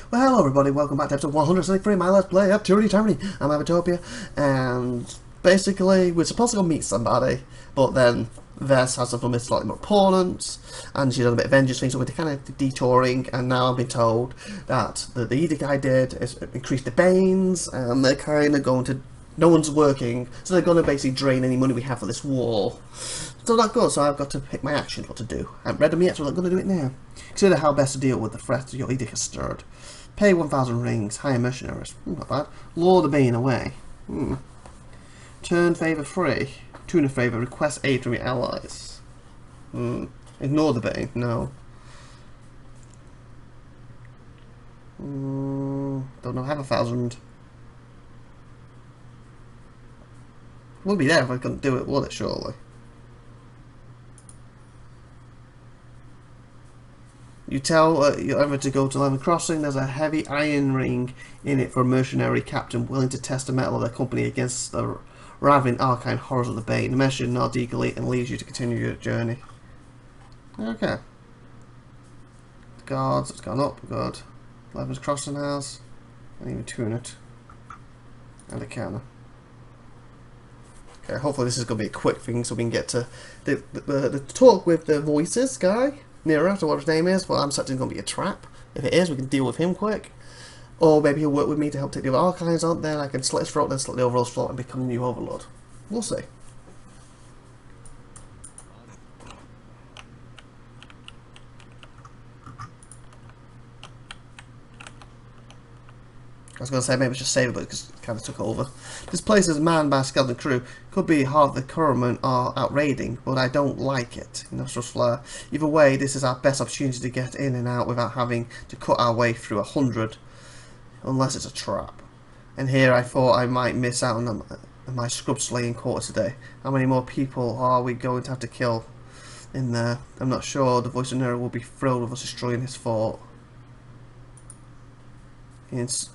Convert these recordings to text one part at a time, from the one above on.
Well, hello everybody, welcome back to episode 173 of my Let's Play of Tyranny. I'm IVATOPia, and basically we're supposed to go meet somebody, but then Vess has some slightly more opponents, and she's done a bit of vengeance thing, so we're kind of detouring, and now I've been told that the edict I did is increase the Banes, and they're kind of going to, no one's working, so they're going to basically drain any money we have for this war. So not good, so I've got to pick my actions, what to do. I haven't read them yet, so I'm going to do it now. Consider how best to deal with the threat your edict has stirred. Pay 1,000 rings, hire mercenaries. Not bad. Lure the Bane away. Turn favour free. Tune a favour, request aid from your allies. Ignore the Bane, no. Don't know, have 1,000. Would be there if I couldn't do it, would it, surely? You tell your ever to go to Lemon Crossing. There's a heavy iron ring in it for a mercenary captain willing to test the mettle of their company against the ravening arcane horrors of the Bane. The messenger nods eagerly and leaves you to continue your journey. Okay. The guards, it's gone up, good. Lemon's Crossing House. I need to tune it. And a counter. Okay, hopefully this is going to be a quick thing so we can get to the talk with the voices guy. Nearer to what his name is. Well, I'm certain it's going to be a trap. If it is, we can deal with him quick. Or maybe he'll work with me to help take the other archives on. Then I can slit his throat, then slit the overall's throat and become the new overlord. We'll see. I was going to say maybe just save it, but it just kind of took over. This place is manned by a skeleton crew. Could be half the Current are out raiding, but I don't like it. Industrial flare. Either way, this is our best opportunity to get in and out without having to cut our way through 100, unless it's a trap. And here I thought I might miss out on my scrub slaying quarter today. How many more people are we going to have to kill in there? I'm not sure. The voice of Nero will be thrilled with us destroying his fort.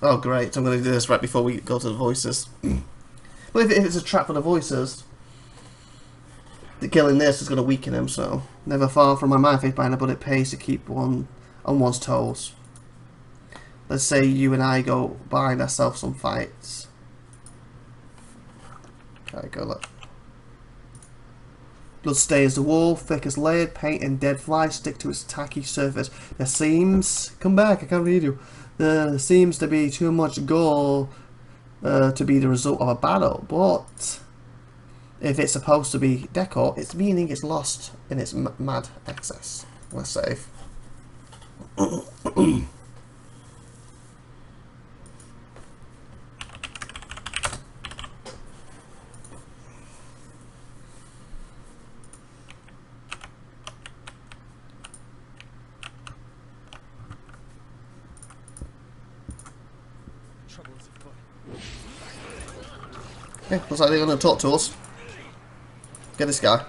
Oh great, so I'm going to do this right before we go to the voices. But if it's a trap for the voices, the killing this is going to weaken him, so never far from my mind faith binder, but it pays to keep one on one's toes. Let's say you and I go bind ourselves some fights. Okay, go look. Blood stains the wall, thick as lead, paint and dead flies stick to its tacky surface. There seems... Come back, I can't read you. There seems to be too much gore to be the result of a battle, but if it's supposed to be decor, its meaning is lost in its mad excess. Let's save. Okay, looks like they're going to talk to us. Get this guy. So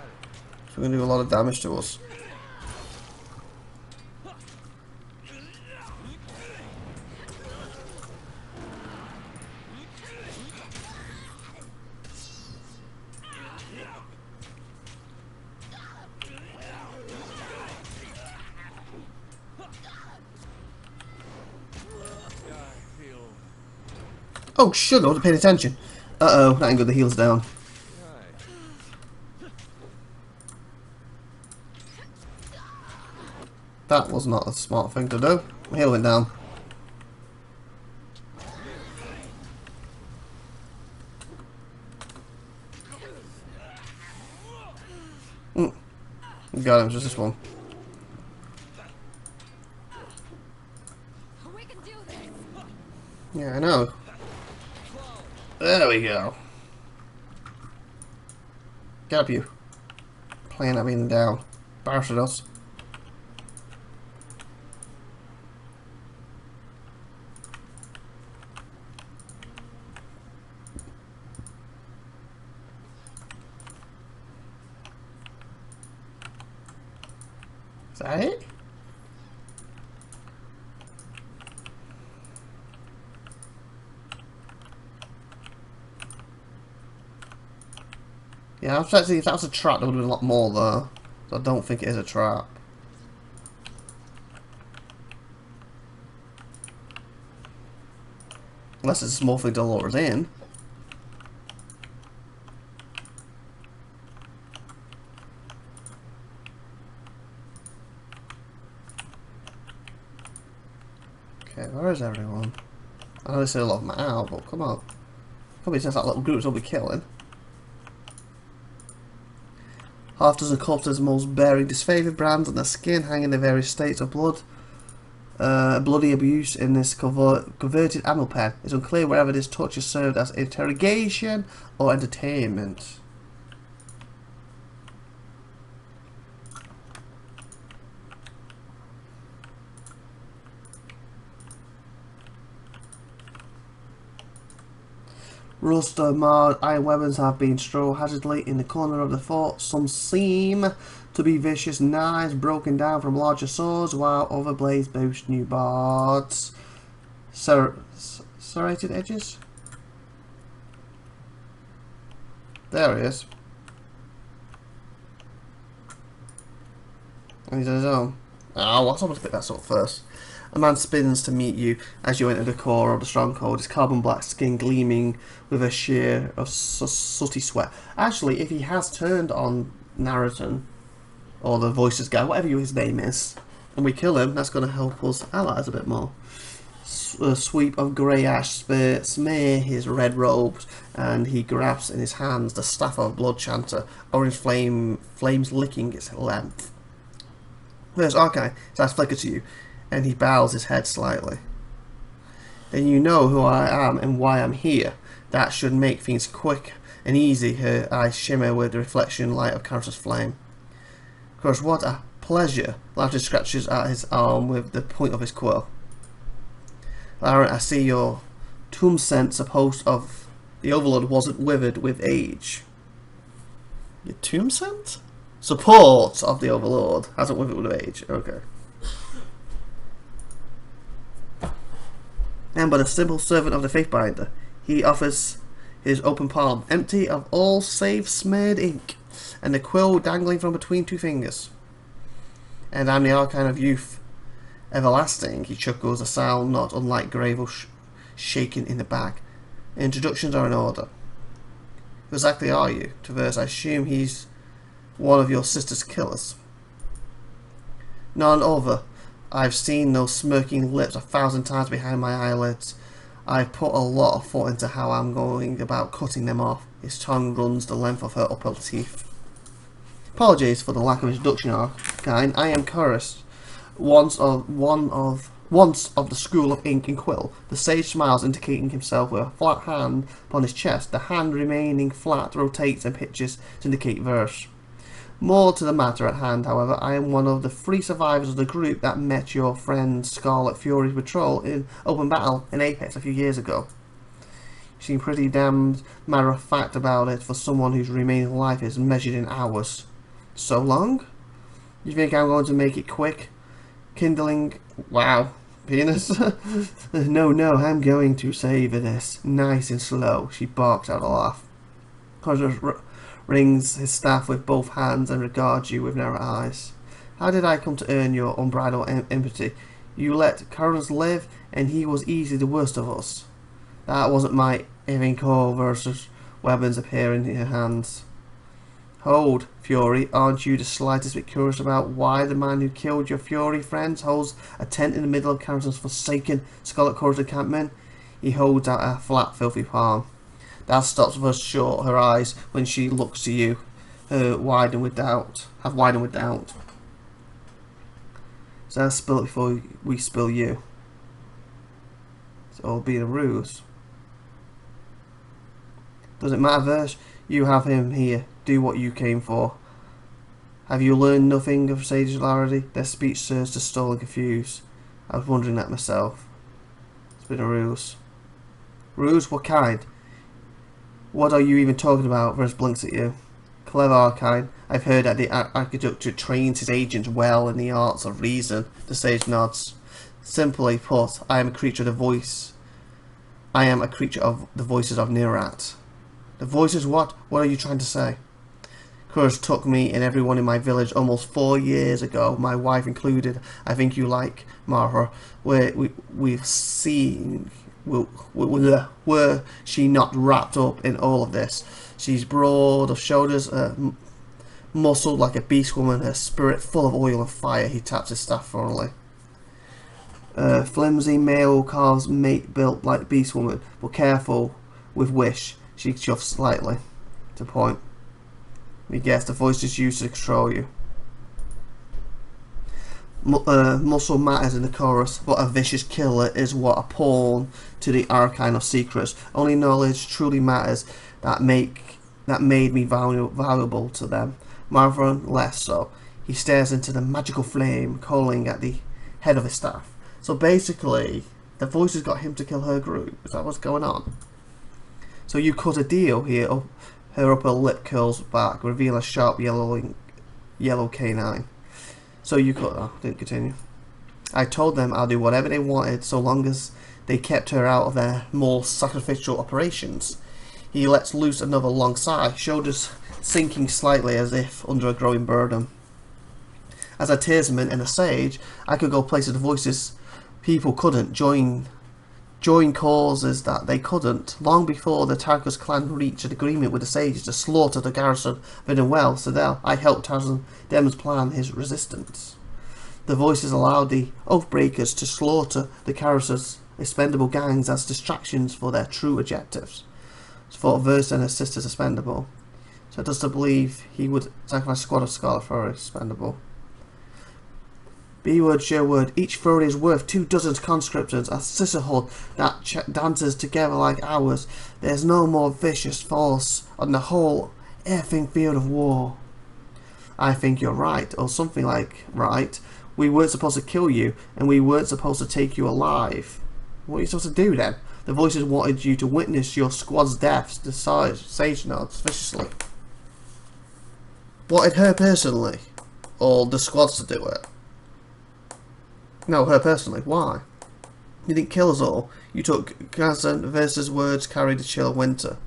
we're going to do a lot of damage to us. Oh, sugar, I wasn't paying attention. Uh-oh, that ain't good, the heal's down. That was not a smart thing to do. My heal went down. Got him, just this one. Yeah, I know. There we go. Get up, you. Playing up and down. Bastard us. Is that it? Yeah, I was trying to see if that was a trap, there would have been a lot more there. So I don't think it is a trap. Unless it's a small thing to lure us in. Okay, where is everyone? I know they say a lot of them out, but come on. Probably just that little groups will be killing. Half dozen corpses, most bearing disfavoured brands on their skin, hanging in various states of blood. Bloody abuse in this converted animal pen. It's unclear whether this torture served as interrogation or entertainment. Rust or marred iron weapons have been strewn hazardly in the corner of the fort. Some seem to be vicious knives broken down from larger swords, while other blades boast new barbs. Serrated edges? There he is. And he's on his own. Oh, I want to pick that up first. A man spins to meet you as you enter the core of the stronghold, his carbon black skin gleaming with a sheer of sooty sweat. Actually, if he has turned on Narraton, or the voices guy, whatever his name is, and we kill him, that's going to help us allies a bit more. A sweep of grey ash smear his red robes, and he grabs in his hands the staff of Blood Chanter, orange flames licking its length. First, okay, his eyes flicker to you, and he bows his head slightly. Then you know who I am and why I'm here. That should make things quick and easy. Her eyes shimmer with the reflection light of Karen's flame. Of course, what a pleasure. Laughter scratches at his arm with the point of his quill. Laren, I see your tomb sense, supposed of the Overlord, wasn't withered with age. Your tomb scent? Support of the Overlord hasn't withered with age. Okay. And but a simple servant of the Faithbinder, he offers his open palm, empty of all save smeared ink, and the quill dangling from between two fingers. And I'm the archine of youth, everlasting. He chuckles, a sound not unlike gravel shaken in the bag. Introductions are in order. Who exactly are you? Traverse, I assume he's one of your sister's killers. None other. I've seen those smirking lips 1,000 times behind my eyelids. I've put a lot of thought into how I'm going about cutting them off. His tongue runs the length of her upper teeth. Apologies for the lack of introduction, Arcane. I am Chorus, once of the school of ink and quill. The sage smiles, indicating himself with a flat hand upon his chest. The hand remaining flat rotates and pitches to indicate verse. More to the matter at hand, however, I am one of the 3 survivors of the group that met your friend Scarlet Fury's patrol in open battle in Apex a few years ago. You seem pretty damned matter-of-fact about it for someone whose remaining life is measured in hours. So long? You think I'm going to make it quick? Kindling... Wow. Penis? No, I'm going to savour this. Nice and slow. She barks out a laugh. Rings his staff with both hands and regards you with narrow eyes. How did I come to earn your unbridled empathy? You let Carlos live, and he was easily the worst of us. That wasn't my even core versus weapons appear in your hands. Hold, Fury, aren't you the slightest bit curious about why the man who killed your Fury friends holds a tent in the middle of Carrison's forsaken Scarlet Chorus encampment? He holds out a flat, filthy palm. That stops her short, her eyes, when she looks to you, have widened with doubt. So I'll spill it before we spill you. It's all been a ruse. Doesn't matter, Verge. You have him here. Do what you came for. Have you learned nothing of Sage's hilarity? Their speech serves to stall and confuse. I was wondering that myself. It's been a ruse. Ruse? What kind? What are you even talking about? Verse blinks at you. Clever Arcane. I've heard that the Architecture trains his agents well in the arts of reason. The sage nods. Simply put, I am a creature of the voice. I am a creature of the voices of Nerat. The voices what? What are you trying to say? Curse took me and everyone in my village almost 4 years ago, my wife included. I think you like Marha. We've seen were she not wrapped up in all of this? She's broad of shoulders, muscled like a beast woman, her spirit full of oil and fire. He taps his staff fondly. Flimsy male calves mate built like beast woman, but careful with wish. She chuffs slightly to point. We guess the voice is used to control you. Muscle matters in the chorus, but a vicious killer is what a pawn to the arcane of secrets. Only knowledge truly matters that made me valuable to them. Marvin less so. He stares into the magical flame, calling at the head of his staff. So basically, the voices got him to kill her group. Is that what's going on? So you cut a deal here. Her upper lip curls back, revealing a sharp yellow canine. So you cut... Oh, didn't continue. I told them I'll do whatever they wanted so long as they kept her out of their more sacrificial operations. He lets loose another long sigh, shoulders sinking slightly as if under a growing burden. As a tearsman and a sage, I could go places the voices people couldn't, join causes that they couldn't. Long before the Tarkus clan reached an agreement with the sages to slaughter the garrison of Inwell Citadel, I helped Tarzan Demons plan his resistance. The voices allowed the Oathbreakers to slaughter the garrison's expendable gangs as distractions for their true objectives. For Verse and his sisters expendable. So it does to believe he would sacrifice a squad of Scarlet for expendable. B-word, Sherwood, each fury is worth 24 conscriptions, a sisterhood that dances together like ours. There's no more vicious force on the whole effing field of war. I think you're right, or something like right. We weren't supposed to kill you, and we weren't supposed to take you alive. What are you supposed to do then? The voices wanted you to witness your squad's deaths, the sage nods viciously. Wanted her personally, or the squads to do it? No, her personally. Why? You didn't kill us all. You took Gazan versus words carried the chill of winter.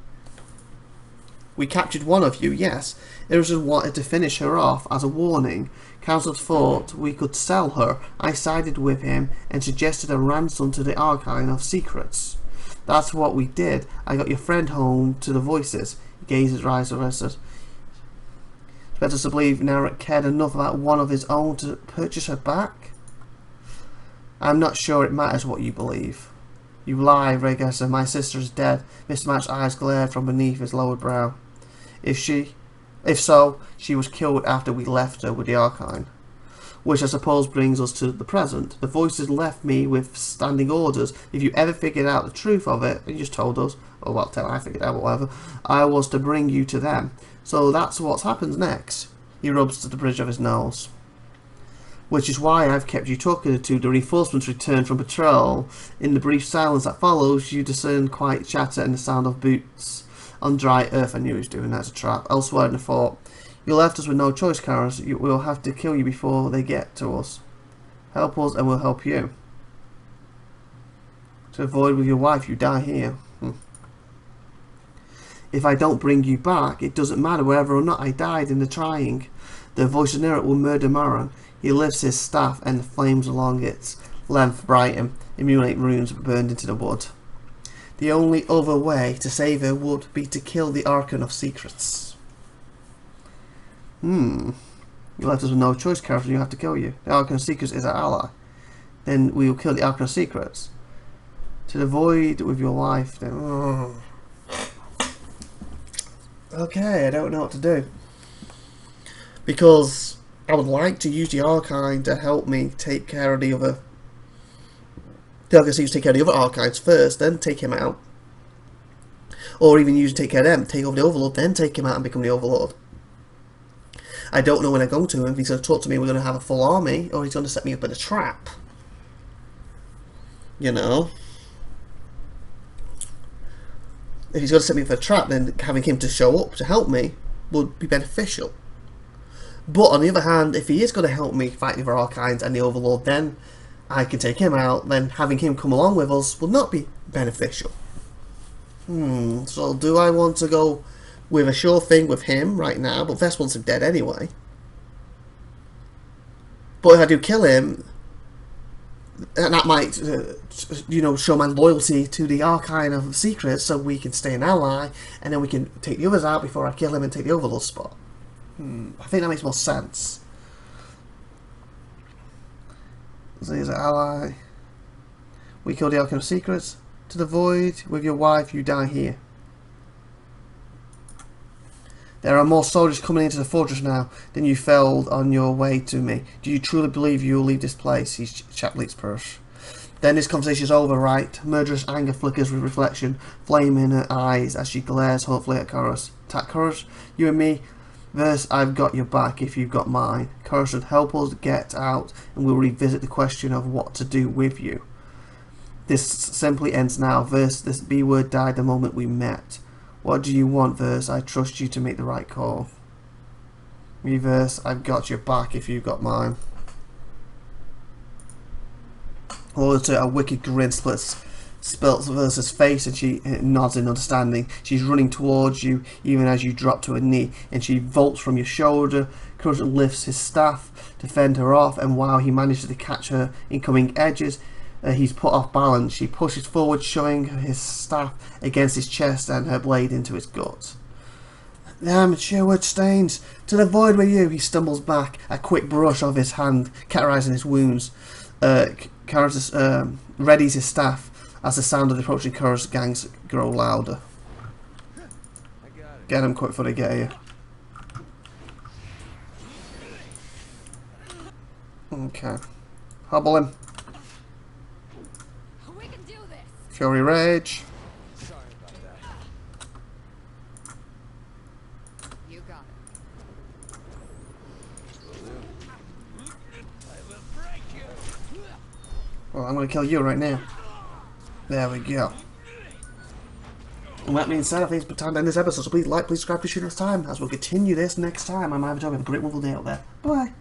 We captured one of you, yes. Irison wanted to finish her off as a warning. Council thought we could sell her. I sided with him and suggested a ransom to the Arcane of Secrets. That's what we did. I got your friend home to the voices. He gazed his eyes arrested. It's better to believe Narek cared enough about one of his own to purchase her back? I'm not sure it matters what you believe. You lie, Regessa. My sister is dead. Mr. Match's eyes glared from beneath his lowered brow. If so, she was killed after we left her with the Arcane. Which I suppose brings us to the present. The voices left me with standing orders. If you ever figured out the truth of it, and you just told us, or well, I figured out, whatever, I was to bring you to them. So that's what happens next. He rubs to the bridge of his nose. Which is why I've kept you talking to the reinforcements return from patrol. In the brief silence that follows, you discern quiet chatter and the sound of boots on dry earth. I knew he was doing that as a trap. Elsewhere in the fort, you left us with no choice, Karas. We'll have to kill you before they get to us. Help us and we'll help you. To avoid with your wife, you die here. If I don't bring you back, it doesn't matter whether or not I died in the trying. The voice of Nerek will murder Maran. He lifts his staff and the flames along its length brighten, emulate runes burned into the wood. The only other way to save her would be to kill the Archon of Secrets. You left us with no choice, Careful, you have to kill you. The Archon of Secrets is our ally. Then we will kill the Archon of Secrets. To the void with your wife, then... Okay, I don't know what to do. Because I would like to use the Arcane to help me take care of the other... take care of the other Arcines first, then take him out. Or even use take care of them, take over the Overlord, then take him out and become the Overlord. I don't know when I go to him. If he's going to talk to me, we're going to have a full army, or he's going to set me up in a trap. You know? If he's going to set me up in a trap, then having him to show up to help me would be beneficial. But on the other hand, if he is going to help me fight the other Arcines and the Overlord, then I can take him out. Then having him come along with us will not be beneficial. So do I want to go with a sure thing with him right now? But Vess wants him dead anyway. But if I do kill him, and that might, you know, show my loyalty to the Archive of Secrets, so we can stay an ally, and then we can take the others out before I kill him and take the Overlord spot. I think that makes more sense. So he's an ally. We kill the Archive of Secrets. To the Void, with your wife, you die here. There are more soldiers coming into the fortress now than you felled on your way to me. Do you truly believe you will leave this place? He's Chapleet's purse. Then this conversation is over, right? Murderous anger flickers with reflection, flame in her eyes as she glares hopefully at Chorus. Attack Chorus, you and me. Verse, I've got your back if you've got mine. Chorus would help us get out, and we'll revisit the question of what to do with you. This simply ends now. Verse, this B word died the moment we met. What do you want, Verse? I trust you to make the right call. Reverse, I've got your back if you've got mine. Alter, a wicked grin splits Verse's face, and she nods in understanding. She's running towards you even as you drop to her knee, and she vaults from your shoulder. Courage lifts his staff to fend her off, and while he manages to catch her incoming edges, he's put off balance. She pushes forward, showing his staff against his chest and her blade into his gut. Damn, Sherwood Stains! To the Void with you! He stumbles back, a quick brush of his hand, cauterizing his wounds. Chorus readies his staff as the sound of the approaching chorus gangs grow louder. Get him quick before they get here. Okay. Hobble him. Fury Rage. Sorry about that. You got it. I will break you. Well, I'm going to kill you right now. There we go. And that being said, I think it's time to end this episode. So please like, please subscribe, please share next time, as we'll continue this next time. I'm IVATOPIA. Have a great wonderful day out there. Bye.